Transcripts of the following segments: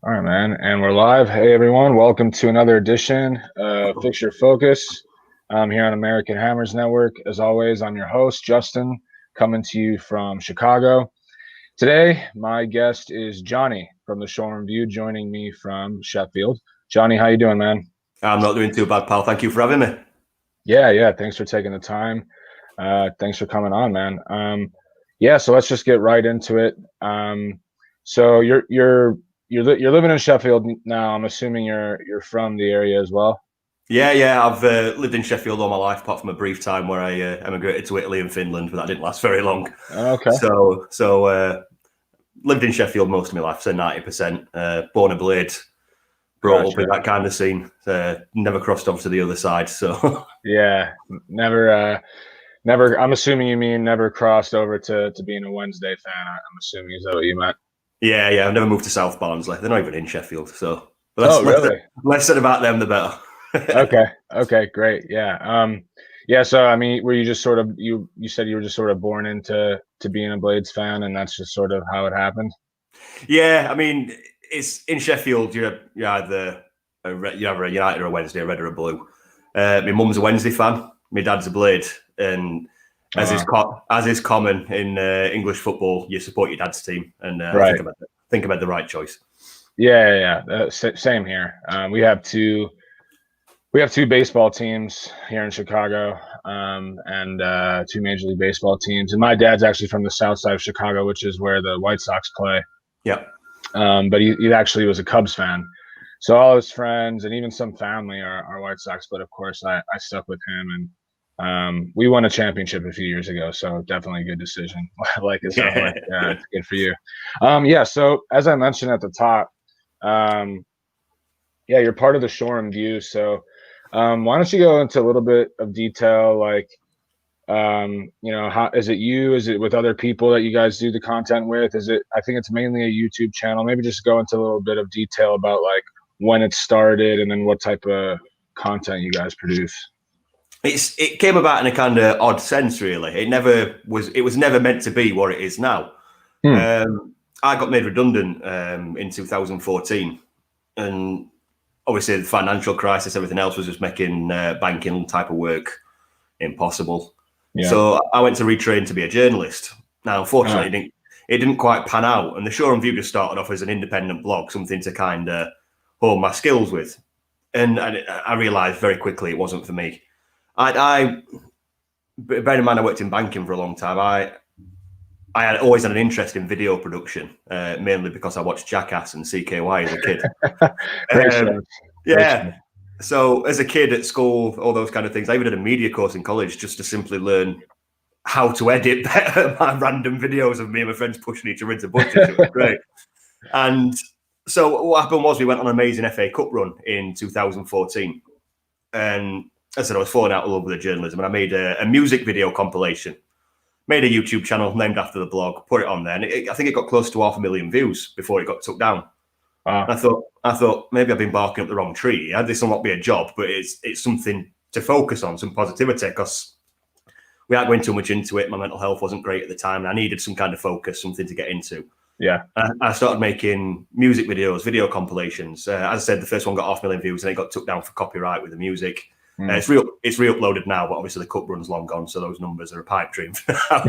All right, man. And we're live. Hey, everyone. Welcome to another edition of Fixture Focus here on American Hammers Network. As always, I'm your host, Justin, coming to you from Chicago. Today, my guest is Johnny from the Shoreham View, joining me from Sheffield. Johnny, how you doing, man? I'm not doing too bad, pal. Thank you for having me. Yeah. Thanks for taking the time. Thanks for coming on, man. So let's just get right into it. So you're living in Sheffield now. I'm assuming you're from the area as well. Yeah. I've lived in Sheffield all my life, apart from a brief time where I emigrated to Italy and Finland, but that didn't last very long. Okay. So lived in Sheffield most of my life, so 90%. Born and blade, brought up in that kind of scene. Never crossed over to the other side. So yeah, never. I'm assuming you mean never crossed over to being a Wednesday fan. I'm assuming, is that what you meant? Yeah. I've never moved to South Barnsley. They're not even in Sheffield. So really? Less said about them, the better. Okay, great. Yeah. So I mean, were you just sort of you said you were just sort of born into being a Blades fan, and that's just sort of how it happened? Yeah, I mean, it's in Sheffield. You're either a United or a Wednesday, a red or a blue. My mum's a Wednesday fan. My dad's a Blade, and as is common in English football, you support your dad's team, and right. think about the right choice. Yeah. Same here. We have two baseball teams here in Chicago, and two Major League Baseball teams. And my dad's actually from the south side of Chicago, which is where the White Sox play. Yeah. But he actually was a Cubs fan. So all his friends and even some family are White Sox. But of course, I stuck with him, and we won a championship a few years ago. So definitely a good decision. Like it sounds like it's good for you. So as I mentioned at the top, you're part of the Shoreham View. So why don't you go into a little bit of detail, like, how is it you? Is it with other people that you guys do the content with? I think it's mainly a YouTube channel. Maybe just go into a little bit of detail about like when it started and then what type of content you guys produce. It came about in a kind of odd sense, really. It was never meant to be what it is now. I got made redundant in 2014, and obviously the financial crisis, everything else was just making banking type of work impossible. Yeah. So I went to retrain to be a journalist. Now, unfortunately, it didn't quite pan out, and the Shoreham View just started off as an independent blog, something to kind of hone my skills with. And I realised very quickly it wasn't for me. Bear in mind, I worked in banking for a long time. I had always had an interest in video production, mainly because I watched Jackass and CKY as a kid. So as a kid at school, all those kind of things. I even did a media course in college just to simply learn how to edit better my random videos of me and my friends pushing each other into bushes. It was great. And so what happened was we went on an amazing FA Cup run in 2014. And as I said, I was falling out of love with the journalism, and I made a music video compilation. Made a YouTube channel named after the blog, put it on there, and I think it got close to 500,000 views before it got took down. Wow. I thought maybe I've been barking up the wrong tree. This will not be a job, but it's something to focus on, some positivity, because we aren't going too much into it. My mental health wasn't great at the time, and I needed some kind of focus, something to get into. Yeah. I started making music videos, video compilations. As I said, the first one got 500,000 views, and it got took down for copyright with the music. It's re-uploaded now, but obviously the cup run's long gone, so those numbers are a pipe dream for now.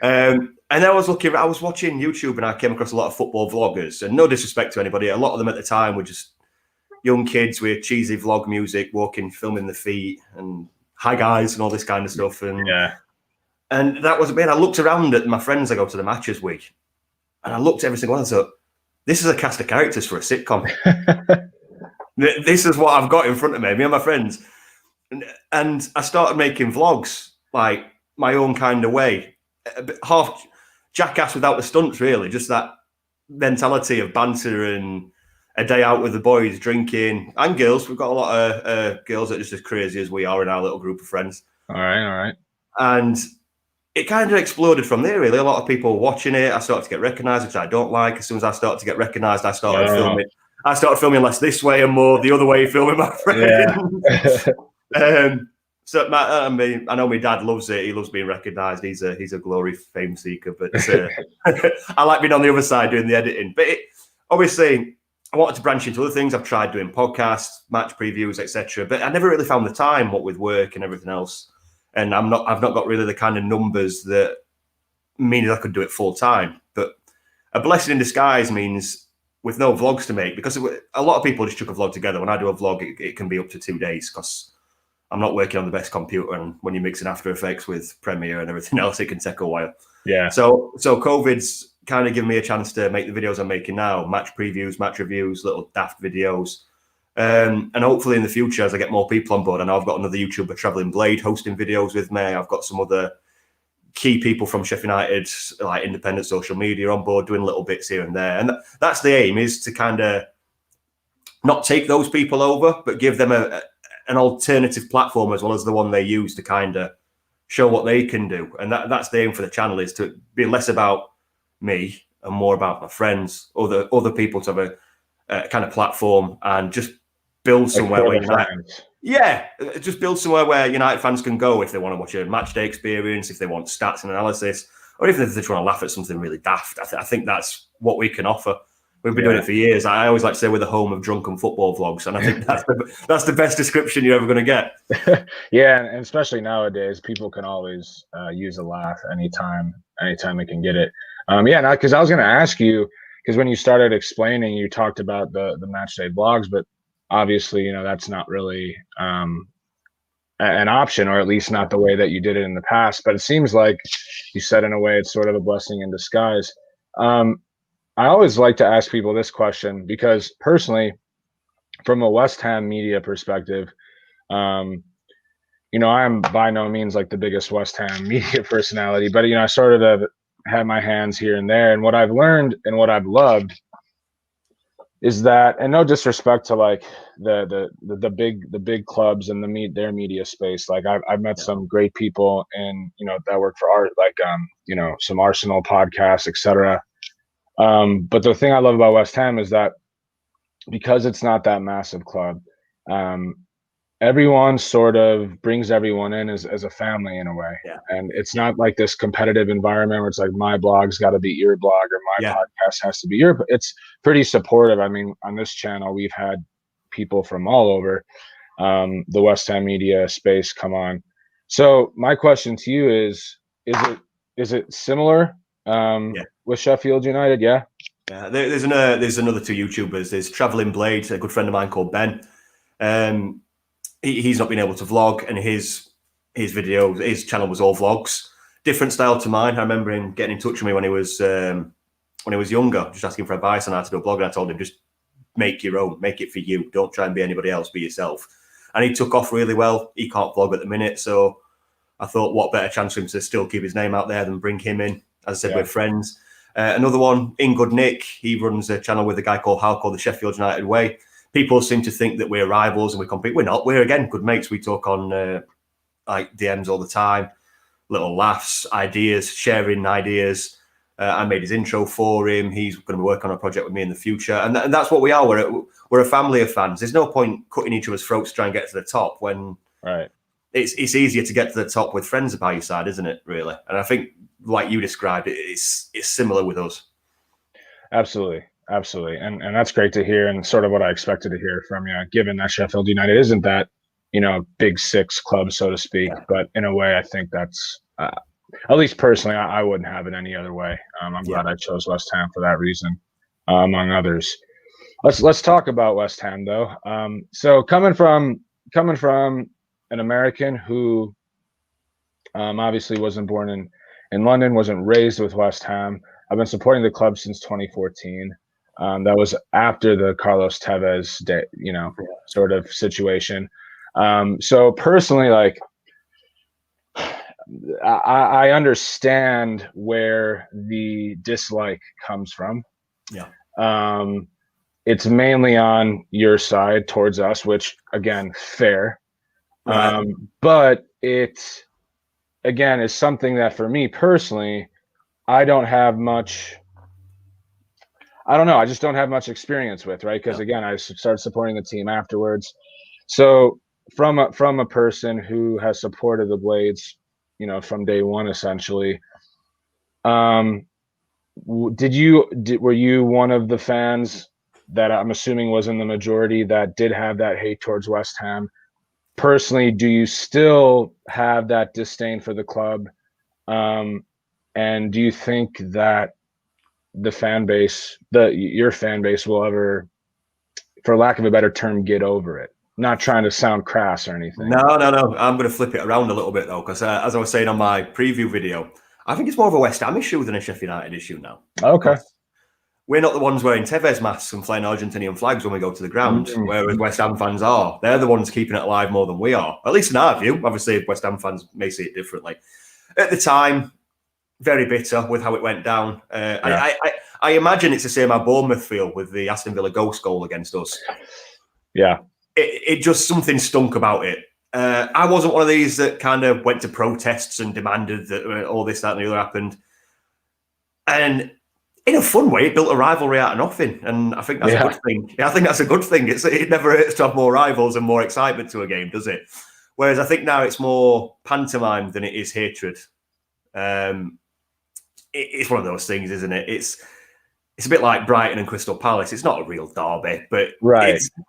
And then I was watching YouTube, and I came across a lot of football vloggers, and no disrespect to anybody, a lot of them at the time were just young kids with cheesy vlog music, walking, filming the feet, and hi guys, and all this kind of stuff. And that was a bit. I looked around at my friends I go to the matches with, and I looked at every single one and thought, this is a cast of characters for a sitcom. This is what I've got in front of me and my friends. And I started making vlogs, like my own kind of way. Half Jackass without the stunts, really. Just that mentality of banter and a day out with the boys, drinking, and girls. We've got a lot of girls that are just as crazy as we are in our little group of friends. All right. And it kind of exploded from there, really. A lot of people watching it. I started to get recognised, which I don't like. As soon as I started to get recognised, I started filming. I started filming less this way and more the other way, filming my friends. Yeah. So I know my dad loves it. He loves being recognised. He's a glory fame seeker, but I like being on the other side doing the editing. But obviously, I wanted to branch into other things. I've tried doing podcasts, match previews, etc., but I never really found the time, what with work and everything else. And I've not got really the kind of numbers that mean I could do it full time. But a blessing in disguise means with no vlogs to make, because a lot of people just chuck a vlog together. When I do a vlog, it can be up to 2 days because I'm not working on the best computer, and when you're mixing After Effects with Premiere and everything else, it can take a while. Yeah. So COVID's kind of given me a chance to make the videos I'm making now, match previews, match reviews, little daft videos. And hopefully in the future, as I get more people on board, I know I've got another YouTuber, Travelling Blade, hosting videos with me. I've got some other key people from Sheffield United, like independent social media, on board doing little bits here and there. And that's the aim, is to kind of not take those people over, but give them an alternative platform as well as the one they use to kind of show what they can do. And that's the aim for the channel, is to be less about me and more about my friends, other people, to have a kind of platform and just build somewhere where just build somewhere where United fans can go if they want to watch a match day experience, if they want stats and analysis, or even if they just want to laugh at something really daft. I think that's what we can offer. We've been doing it for years. I always like to say we're the home of drunken football vlogs, and I think that's the best description you're ever going to get. Yeah, and especially nowadays, people can always use a laugh anytime they can get it. Because I was going to ask you, because when you started explaining, you talked about the match day vlogs, but obviously, that's not really an option, or at least not the way that you did it in the past. But it seems like you said, in a way, it's sort of a blessing in disguise. I always like to ask people this question because personally, from a West Ham media perspective, I am by no means like the biggest West Ham media personality, but I sort of have had my hands here and there. And what I've learned and what I've loved is that, and no disrespect to like the big clubs and their media space, like I've met some great people and that work for art, like some Arsenal podcasts, etc. But the thing I love about West Ham is that because it's not that massive club, everyone sort of brings everyone in as a family in a way. Yeah. And it's not like this competitive environment where it's like my blog's got to beat your blog or my podcast has to be your. It's pretty supportive. I mean, on this channel, we've had people from all over the West Ham media space come on. So my question to you is it similar with Sheffield United? Yeah. Yeah, there's another 2 YouTubers. There's Travelling Blade, a good friend of mine called Ben. He's not been able to vlog, and his channel was all vlogs. Different style to mine. I remember him getting in touch with me when he was younger, just asking for advice on how to do a blog, and I told him, just make your own, make it for you. Don't try and be anybody else, be yourself. And he took off really well. He can't vlog at the minute, so I thought, what better chance for him to still keep his name out there than bring him in. As I said, we're friends. Another one, In Good Nick, he runs a channel with a guy called Hal called the Sheffield United Way. People seem to think that we're rivals and we compete. We're not. We're, again, good mates. We talk on like DMs all the time, little laughs, ideas, sharing ideas. I made his intro for him. He's going to work on a project with me in the future. And that's what we are. We're a family of fans. There's no point cutting each other's throats to try and get to the top when it's easier to get to the top with friends by your side, isn't it, really? And I think, like you described, it's similar with us. Absolutely. And that's great to hear, and sort of what I expected to hear from you, given that Sheffield United isn't that, big six club, so to speak. Yeah. But in a way, I think that's, at least personally, I wouldn't have it any other way. I'm glad I chose West Ham for that reason, among others. Let's talk about West Ham, though. So coming from an American who obviously wasn't born in London, wasn't raised with West Ham. I've been supporting the club since 2014. That was after the Carlos Tevez day, sort of situation. So personally, like, I understand where the dislike comes from. Yeah. It's mainly on your side towards us, which, again, fair. Right. But it, again, is something that for me personally, I don't have much. I don't know. I just don't have much experience with, right? Because again, I started supporting the team afterwards. So from a person who has supported the Blades, from day one, essentially. Were you one of the fans that I'm assuming was in the majority that did have that hate towards West Ham. Personally, do you still have that disdain for the club? And do you think that the fan base, your fan base, will ever, for lack of a better term, get over it? Not trying to sound crass or anything. No. I'm going to flip it around a little bit though, because as I was saying on my preview video, I think it's more of a West Ham issue than a Sheffield United issue now. Okay. We're not the ones wearing Tevez masks and flying Argentinian flags when we go to the ground, whereas West Ham fans are. They're the ones keeping it alive more than we are, at least in our view. Obviously, West Ham fans may see it differently. At the time, very bitter with how it went down. I imagine it's the same how Bournemouth feel with the Aston Villa ghost goal against us. Yeah. It just, something stunk about it. I wasn't one of these that kind of went to protests and demanded that all this, that, and the other happened. And in a fun way, it built a rivalry out of nothing. And I think that's a good thing. I think that's a good thing. It never hurts to have more rivals and more excitement to a game, does it? Whereas I think now it's more pantomime than it is hatred. It's one of those things, isn't it? It's a bit like Brighton and Crystal Palace. It's not a real derby, but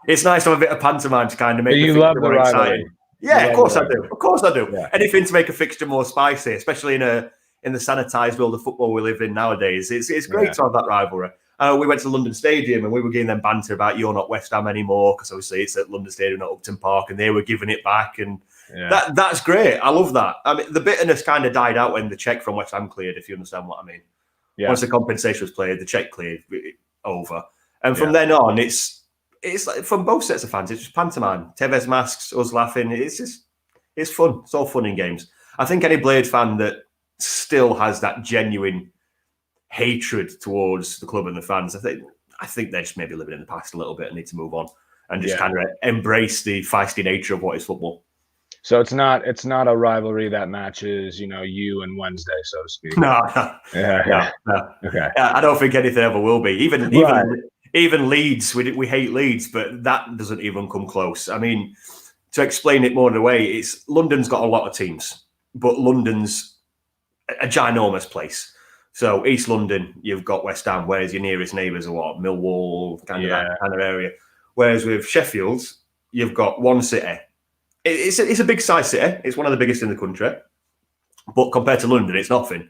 it's nice to have a bit of pantomime to kind of make the fixture more exciting. Yeah, of course I do. Of course I do. Yeah. Anything to make a fixture more spicy, especially in the sanitised world of football we live in nowadays. It's great to have that rivalry. We went to London Stadium and we were getting them banter about you're not West Ham anymore, because obviously it's at London Stadium, not Upton Park, and they were giving it back. And that's great. I love that. I mean, the bitterness kind of died out when the cheque from West Ham cleared, if you understand what I mean. Yeah. Once the compensation was played, the cheque cleared, over. And from then on, it's like, from both sets of fans, it's just pantomime. Tevez masks, us laughing. It's fun. It's all fun in games. I think any Blade fan that still has that genuine hatred towards the club and the fans, I think they're just maybe living in the past a little bit and need to move on and just kind of embrace the feisty nature of what is football. So it's not a rivalry that matches, you and Wednesday, so to speak. No. Okay. I don't think anything ever will be. Even Leeds, we hate Leeds, but that doesn't even come close. I mean, to explain it more in a way, it's London's got a lot of teams, but London's a ginormous place. So East London, you've got West Ham, whereas your nearest neighbours are what? Millwall, that kind of area. Whereas with Sheffield, you've got one city. It's a big size city. It's one of the biggest in the country. But compared to London, it's nothing.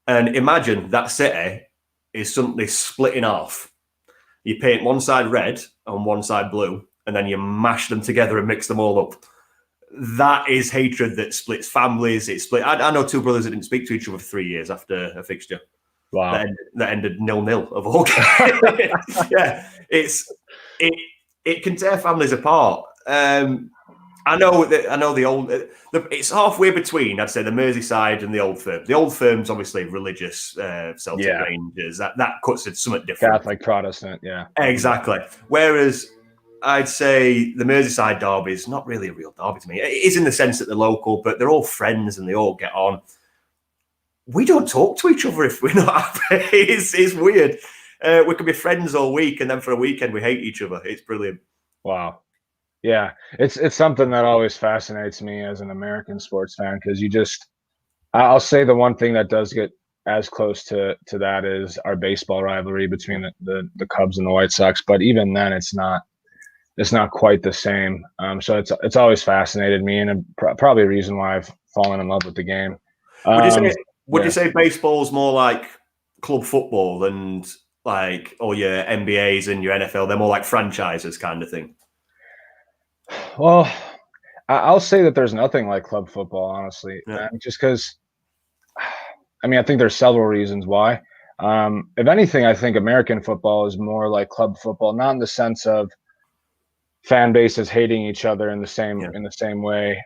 And imagine that city is suddenly split in half. You paint one side red and one side blue, and then you mash them together and mix them all up. That is hatred that splits families. I know two brothers that didn't speak to each other for 3 years after a fixture. Wow. That ended 0-0 of all games. Yeah. It can tear families apart. I know the old. It's halfway between, I'd say, the Merseyside and the Old Firm. The Old Firm's obviously religious, Celtic Rangers. That cuts it somewhat different. Catholic Protestant, yeah. Exactly. Whereas I'd say the Merseyside derby is not really a real derby to me. It is in the sense that they're local, but they're all friends and they all get on. We don't talk to each other if we're not happy. It's weird. We can be friends all week, and then for a weekend we hate each other. It's brilliant. Wow. Yeah, it's something that always fascinates me as an American sports fan, because I'll say the one thing that does get as close to that is our baseball rivalry between the Cubs and the White Sox, but even then it's not quite the same. So it's always fascinated me, and probably a reason why I've fallen in love with the game. Would you say baseball's more like club football and like all your NBAs and your NFL? They're more like franchises kind of thing. Well, I'll say that there's nothing like club football, honestly. Just because, I think there's several reasons why. If anything, I think American football is more like club football, not in the sense of fan bases hating each other in the same way,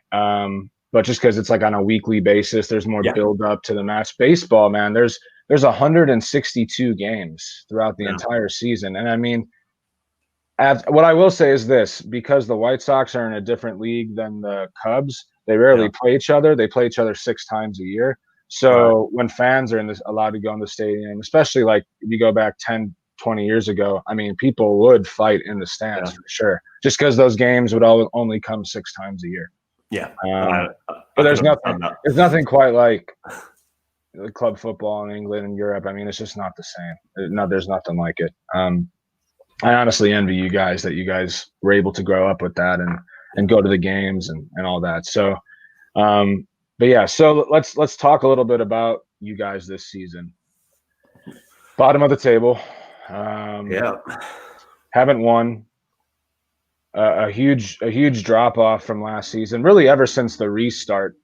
but just because it's like on a weekly basis, there's more build up to the match. Baseball, man, there's 162 games throughout the entire season, and what I will say is this: because the White Sox are in a different league than the Cubs, they rarely play each other. They play each other 6 times a year. So when fans are allowed to go in the stadium, especially like if you go back 10, 20 years ago, people would fight in the stands for sure, just because those games would only come 6 times a year. Yeah. But there's nothing quite like club football in England and Europe. It's just not the same. No, there's nothing like it. I honestly envy you guys that you guys were able to grow up with that and go to the games and all that. So, but yeah, so let's talk a little bit about you guys this season. Bottom of the table, Yeah. haven't won. A huge drop off from last season. Really, ever since the restart,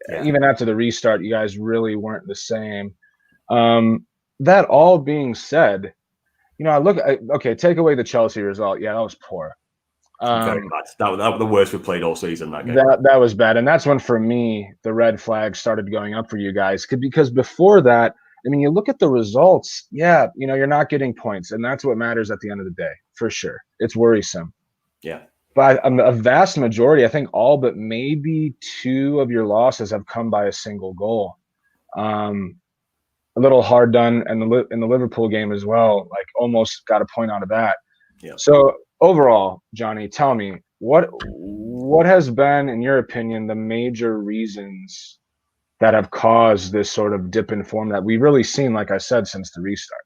Yeah. even after the restart, you guys really weren't the same. That all being said, okay, take away the Chelsea result. Yeah, that was poor. Very bad. That was the worst we played all season, that game. That was bad. And that's when, for me, the red flag started going up for you guys. Because before that, I mean, you look at the results, yeah, you're not getting points. And that's what matters at the end of the day, for sure. It's worrisome. Yeah. But a vast majority, I think all but maybe 2 of your losses have come by a single goal. A little hard done in the Liverpool game as well. Like, almost got a point out of that. Yeah. So overall, Johnny, tell me what has been, in your opinion, the major reasons that have caused this sort of dip in form that we've really seen, like I said, since the restart?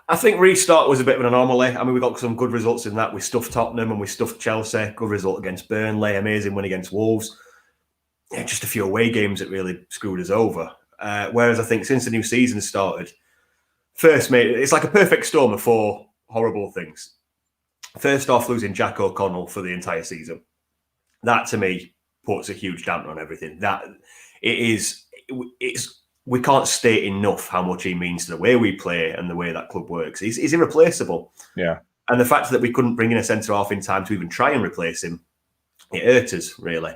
I think restart was a bit of an anomaly. I mean, we got some good results in that. We stuffed Tottenham and we stuffed Chelsea. Good result against Burnley. Amazing win against Wolves. Yeah, just a few away games that really screwed us over. Whereas I think since the new season started, it's like a perfect storm of 4 horrible things. First off, losing Jack O'Connell for the entire season. That, to me, puts a huge damper on everything. We can't state enough how much he means to the way we play and the way that club works. He's irreplaceable. Yeah. And the fact that we couldn't bring in a centre-half in time to even try and replace him, it hurt us, really.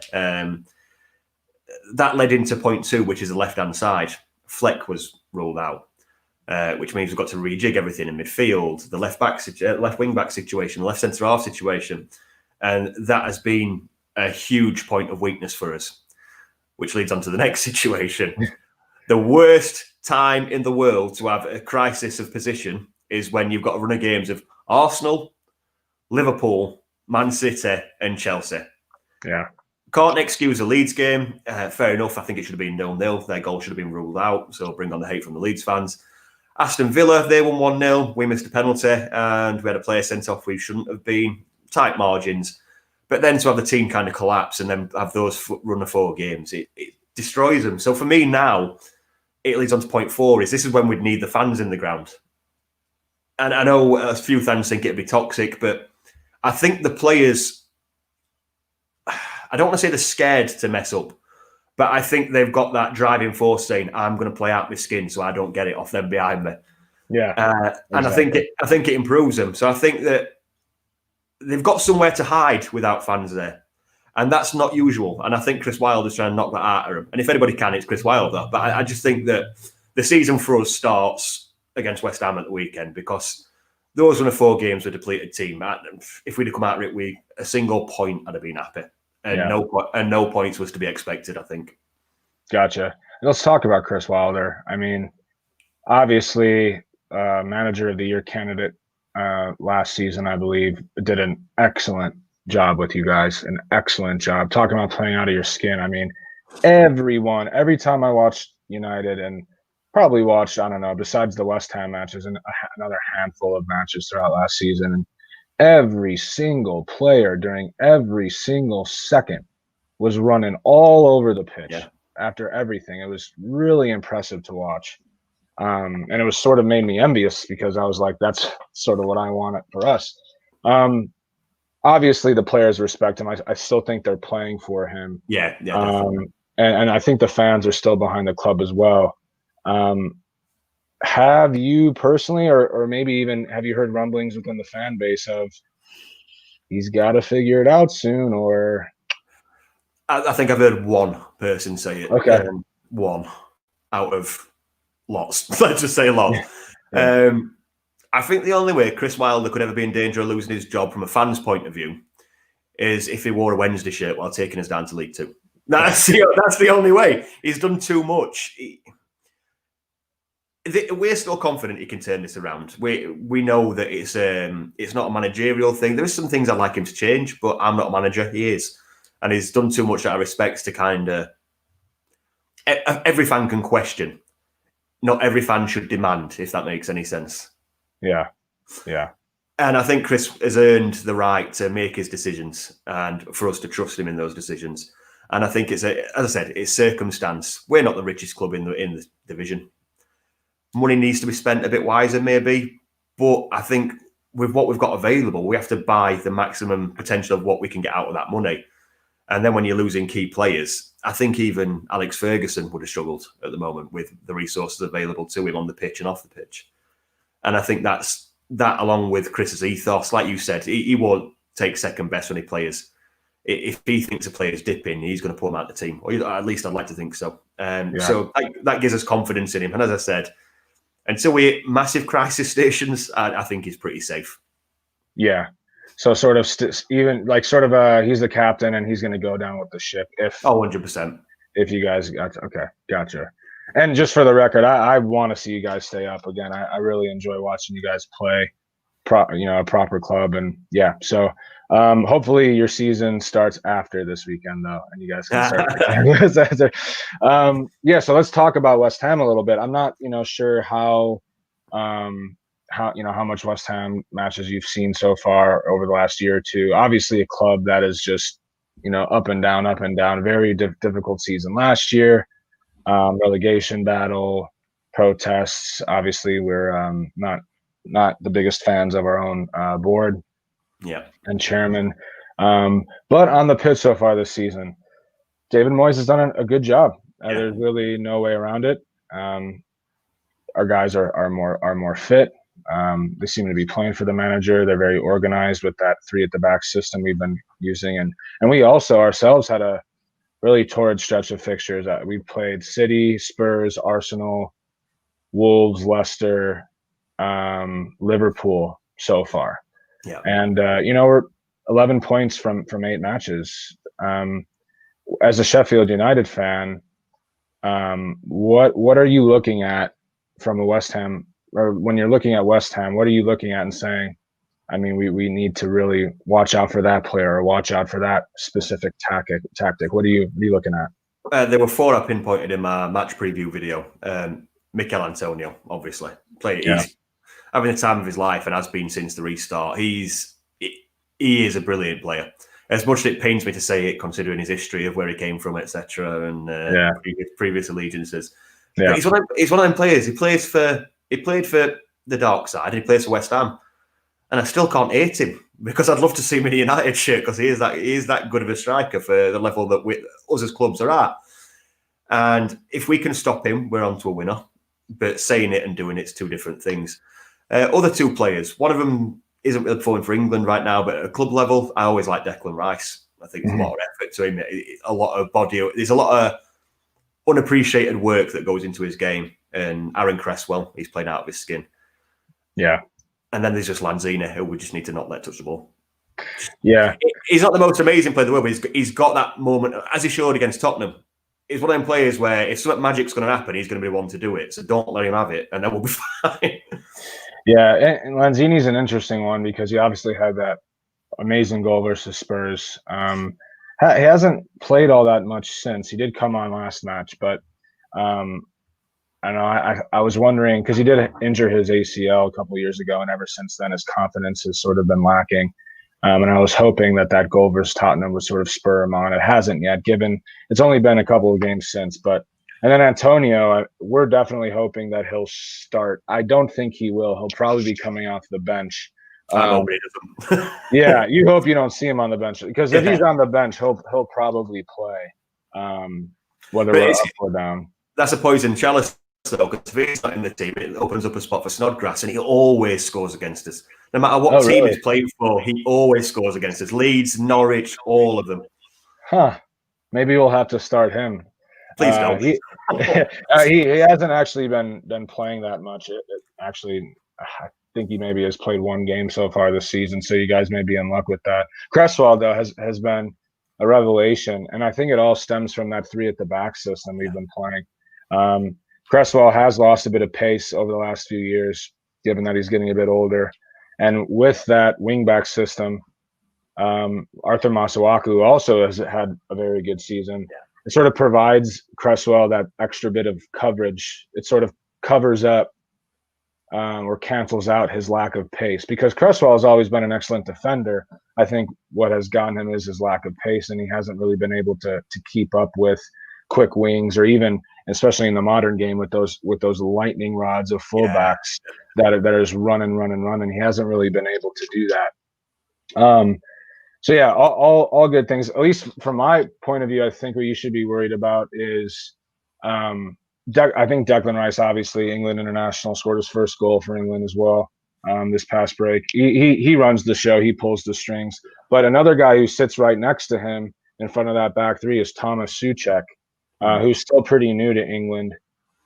That led into point 2, which is the left-hand side. Fleck was ruled out, which means we've got to rejig everything in midfield, the left wing-back situation, the left centre-half situation. And that has been a huge point of weakness for us, which leads on to the next situation. The worst time in the world to have a crisis of position is when you've got a run of games of Arsenal, Liverpool, Man City, and Chelsea. Yeah. Can't excuse a Leeds game. Fair enough. I think it should have been 0-0. Their goal should have been ruled out. So bring on the hate from the Leeds fans. Aston Villa, they won 1-0. We missed a penalty and we had a player sent off we shouldn't have been. Tight margins. But then to have the team kind of collapse and then have those run of 4 games, it destroys them. So for me now, it leads on to point 4 this is when we'd need the fans in the ground. And I know a few fans think it'd be toxic, but I think the players, I don't want to say they're scared to mess up, but I think they've got that driving force saying, I'm going to play out my skin so I don't get it off them behind me. Yeah. Exactly. And I think it improves them. So I think that they've got somewhere to hide without fans there. And that's not usual. And I think Chris Wilder's trying to knock that out of him. And if anybody can, it's Chris Wilder. But I just think that the season for us starts against West Ham at the weekend because those run of 4 games with a depleted team. If we'd have come out of it with a single point, I'd have been happy. And no points was to be expected, I think. Gotcha. Let's talk about Chris Wilder. I mean, obviously, manager of the year candidate last season, I believe, did an excellent job with you guys. An excellent job. Talking about playing out of your skin. I mean, every time I watched United and probably watched, I don't know, besides the West Ham matches and another handful of matches throughout last season, and every single player during every single second was running all over the pitch after everything. It was really impressive to watch. And it was sort of made me envious because I was like, that's sort of what I want for us. Obviously, the players respect him. I still think they're playing for him. Yeah, definitely. And I think the fans are still behind the club as well. Have you personally, or maybe even have you heard rumblings within the fan base of he's got to figure it out soon? Or I think I've heard one person say it. Okay. One out of lots. Let's just say a lot. Yeah. I think the only way Chris Wilder could ever be in danger of losing his job from a fan's point of view is if he wore a Wednesday shirt while taking us down to League Two. That's the only way. He's done too much. We're still confident he can turn this around. We know that it's not a managerial thing. There are some things I'd like him to change, but I'm not a manager. He is. And he's done too much out of respects to kind of... Every fan can question. Not every fan should demand, if that makes any sense. Yeah. And I think Chris has earned the right to make his decisions and for us to trust him in those decisions. And I think as I said, it's circumstance. We're not the richest club in the division. Money needs to be spent a bit wiser, maybe. But I think with what we've got available, we have to buy the maximum potential of what we can get out of that money. And then when you're losing key players, I think even Alex Ferguson would have struggled at the moment with the resources available to him on the pitch and off the pitch. And I think that along with Chris's ethos, like you said, he won't take second best when he plays. If he thinks a player's dipping, he's going to pull him out of the team. Or at least I'd like to think so. So that gives us confidence in him. And as I said, until we hit massive crisis stations, I think he's pretty safe. Yeah. So sort of even like sort of he's the captain and he's going to go down with the ship if 100%. If you guys gotcha. And just for the record, I want to see you guys stay up again. I really enjoy watching you guys play, a proper club, and yeah. So hopefully your season starts after this weekend though, and you guys can start. So let's talk about West Ham a little bit. I'm not sure how much West Ham matches you've seen so far over the last year or two. Obviously, a club that is just up and down. Very difficult season last year. Relegation battle, protests. Obviously, we're not the biggest fans of our own board, and chairman. But on the pitch so far this season, David Moyes has done a good job. There's really no way around it. Our guys are more fit. They seem to be playing for the manager. They're very organized with that 3 at the back system we've been using, and we also ourselves had a really torrid stretch of fixtures. We played City, Spurs, Arsenal, Wolves, Leicester, Liverpool so far. Yeah, and we're 11 points from 8 matches. As a Sheffield United fan, what are you looking at from a West Ham? Or when you're looking at West Ham, what are you looking at and saying, I mean, we need to really watch out for that player or watch out for that specific tactic? What are you looking at? There were 4 I pinpointed in my match preview video. Mikel Antonio, obviously. He's having the time of his life and has been since the restart. He is a brilliant player. As much as it pains me to say it, considering his history of where he came from, etc., and previous allegiances. Yeah. But he's one of them players. He played for the dark side and he plays for West Ham. And I still can't hate him because I'd love to see him in a United shirt because he is that good of a striker for the level that us as clubs are at. And if we can stop him, we're on to a winner. But saying it and doing it's 2 different things. Other 2 players, one of them isn't really performing for England right now, but at a club level, I always like Declan Rice. I think there's a lot of effort to him, a lot of body. There's a lot of unappreciated work that goes into his game. And Aaron Cresswell, he's playing out of his skin. Yeah. And then there's just Lanzini, who we just need to not let touch the ball. Yeah. He's not the most amazing player in the world, but he's got that moment, as he showed against Tottenham. He's one of them players where if something magic's going to happen, he's going to be the one to do it. So don't let him have it, and then we'll be fine. Yeah, and Lanzini's an interesting one because he obviously had that amazing goal versus Spurs. He hasn't played all that much since. He did come on last match, but I know I was wondering because he did injure his ACL a couple of years ago, and ever since then his confidence has sort of been lacking. And I was hoping that goal versus Tottenham would sort of spur him on. It hasn't yet, given it's only been a couple of games since. And then Antonio, we're definitely hoping that he'll start. I don't think he will. He'll probably be coming off the bench. I hope he doesn't. Yeah, you hope you don't see him on the bench because if he's on the bench, he'll probably play, whether we're up or down. That's a poison chalice, though, because if he's not in the team, it opens up a spot for Snodgrass, and he always scores against us. No matter what team he's playing for, he always scores against us. Leeds, Norwich, all of them. Huh. Maybe we'll have to start him. Please don't. He hasn't actually been playing that much. Actually, I think he maybe has played 1 game so far this season, so you guys may be in luck with that. Cresswell, though, has been a revelation, and I think it all stems from that 3 at the back system we've been playing. Cresswell has lost a bit of pace over the last few years, given that he's getting a bit older. And with that wingback system, Arthur Masuaku also has had a very good season. Yeah. It sort of provides Cresswell that extra bit of coverage. It sort of covers up or cancels out his lack of pace, because Cresswell has always been an excellent defender. I think what has gotten him is his lack of pace, and he hasn't really been able to keep up with quick wings, or even, especially in the modern game, with those lightning rods of fullbacks that are just running. He hasn't really been able to do that. So yeah, all good things. At least from my point of view, I think what you should be worried about is, I think Declan Rice, obviously England international, scored his first goal for England as well this past break. He runs the show. He pulls the strings. But another guy who sits right next to him in front of that back three is Thomas Souček, who's still pretty new to England.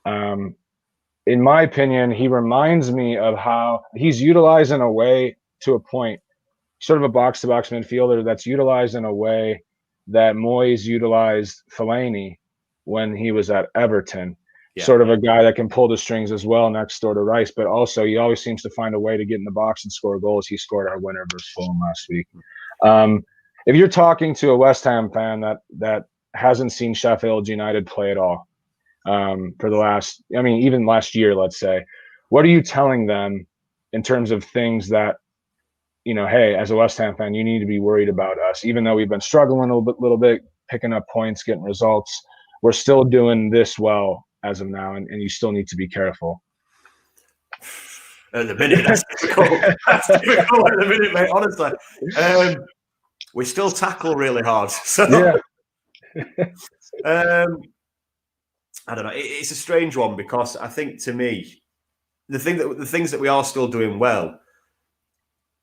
In my opinion, he reminds me of how he's utilized in a way, to a point, sort of a box-to-box midfielder that's utilized in a way that Moyes utilized Fellaini when he was at Everton. Yeah. Sort of a guy that can pull the strings as well next door to Rice, but also he always seems to find a way to get in the box and score goals. He scored our winner versus Fulham last week. If you're talking to a West Ham fan that hasn't seen Sheffield United play at all for the last, even last year, let's say, what are you telling them in terms of things that, hey, as a West Ham fan, you need to be worried about us, even though we've been struggling a little bit, picking up points, getting results. We're still doing this well as of now, and you still need to be careful. At the minute, that's difficult. That's difficult at the minute, mate. Honestly, we still tackle really hard. So, yeah. I don't know. It's a strange one, because I think, to me, the things that we are still doing well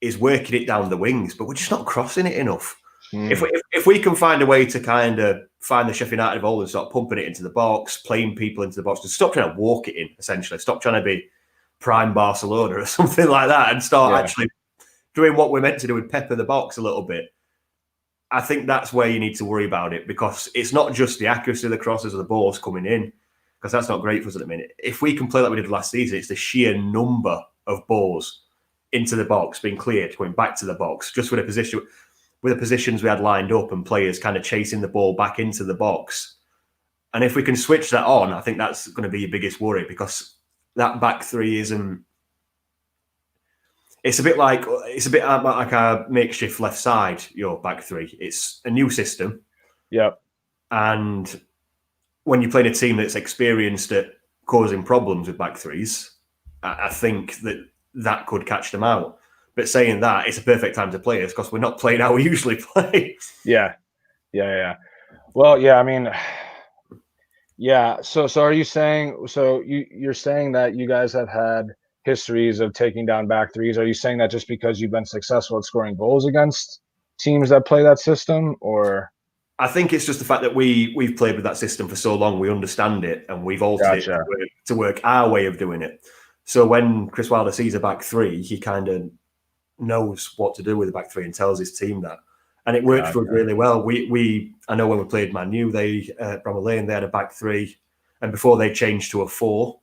is working it down the wings, but we're just not crossing it enough. If we can find a way to kind of find the Sheffield United ball and start pumping it into the box, playing people into the box, to stop trying to walk it in, essentially, stop trying to be prime Barcelona or something like that, and start actually doing what we're meant to do and pepper the box a little bit. I think that's where you need to worry about it, because it's not just the accuracy of the crosses or the balls coming in, because that's not great for us at the minute. If we can play like we did last season, it's the sheer number of balls into the box being cleared, going back to the box, just with the positions we had lined up, and players kind of chasing the ball back into the box. And if we can switch that on, I think that's going to be your biggest worry, because that back three isn't. It's a bit like a makeshift left side, your back three. It's a new system. Yep. And when you're playing a team that's experienced at causing problems with back threes, I think that could catch them out. But saying that, it's a perfect time to play us, because we're not playing how we usually play. Yeah. Well, yeah. So are you saying? So you're saying that you guys have had histories of taking down back threes? Are you saying that just because you've been successful at scoring goals against teams that play that system, or? I think it's just the fact that we've played with that system for so long, we understand it, and we've altered it to work our way of doing it. So when Chris Wilder sees a back three, he kind of knows what to do with the back three and tells his team that. And it worked for us really well. I know when we played Man U, Bramall Lane, they had a back three, and before they changed to a 4,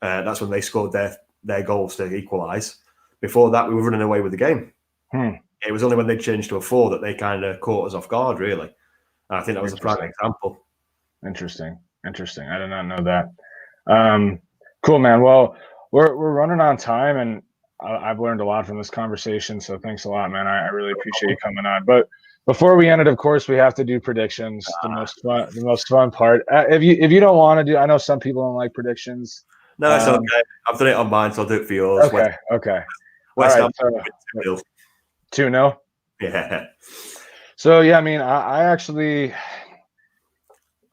that's when they scored their goals to equalise. Before that, we were running away with the game. It was only when they changed to a 4 that they kind of caught us off guard, really. I think that was a prime example. Interesting. I did not know that. Cool, man. Well, we're running on time, and I've learned a lot from this conversation, so thanks a lot, man. I really appreciate you coming on. But before we end it, of course, we have to do predictions. The most fun part. If you don't want to do, I know some people don't like predictions. No, it's okay. I've done it on mine, so I'll do it for yours. Okay. West Ham 2-0. Yeah. So yeah, I actually,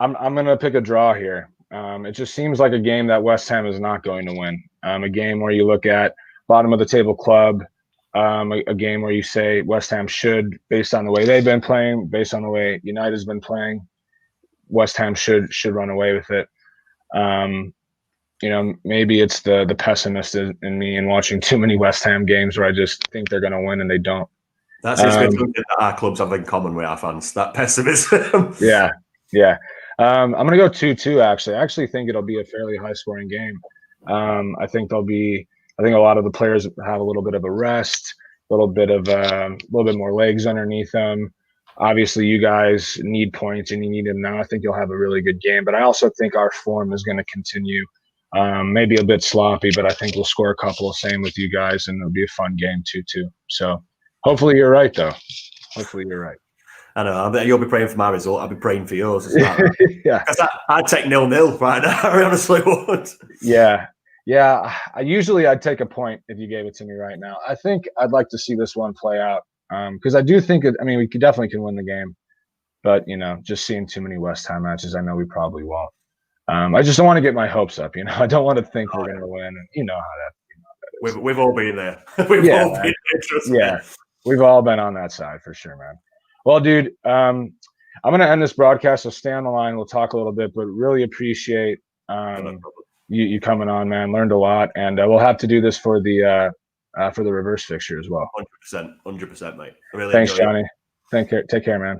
I'm gonna pick a draw here. It just seems like a game that West Ham is not going to win. A game where you look at bottom of the table club, a game where you say West Ham should, based on the way they've been playing, based on the way United's been playing, West Ham should run away with it. Maybe it's the pessimist in me and watching too many West Ham games where I just think they're going to win and they don't. That's something that our clubs have in common with our fans, that pessimism. Yeah. I'm going to go 2-2, actually. I actually think it'll be a fairly high-scoring game. I think a lot of the players have a little bit of a rest, a little bit more legs underneath them. Obviously, you guys need points and you need them now. I think you'll have a really good game, but I also think our form is going to continue. Maybe a bit sloppy, but I think we'll score a couple. Same with you guys, and it'll be a fun game too. So hopefully you're right, though. Hopefully you're right. I know. I bet you'll be praying for my result. I'll be praying for yours as well. Yeah. Because I'd take 0-0 right now. I honestly would. Yeah. I'd take a point if you gave it to me right now. I think I'd like to see this one play out because I do think we definitely can win the game, but just seeing too many West Ham matches, I know we probably won't. I just don't want to get my hopes up. I don't want to think we're going to win, and you know how that is. We've all been there. We've all been there. Trust me. We've all been on that side for sure, man. Well, dude, I'm going to end this broadcast, so stay on the line. We'll talk a little bit, but really appreciate you coming on, man. Learned a lot, and we'll have to do this for the reverse fixture as well. 100%, mate. I really Thanks, Johnny. Take care, man.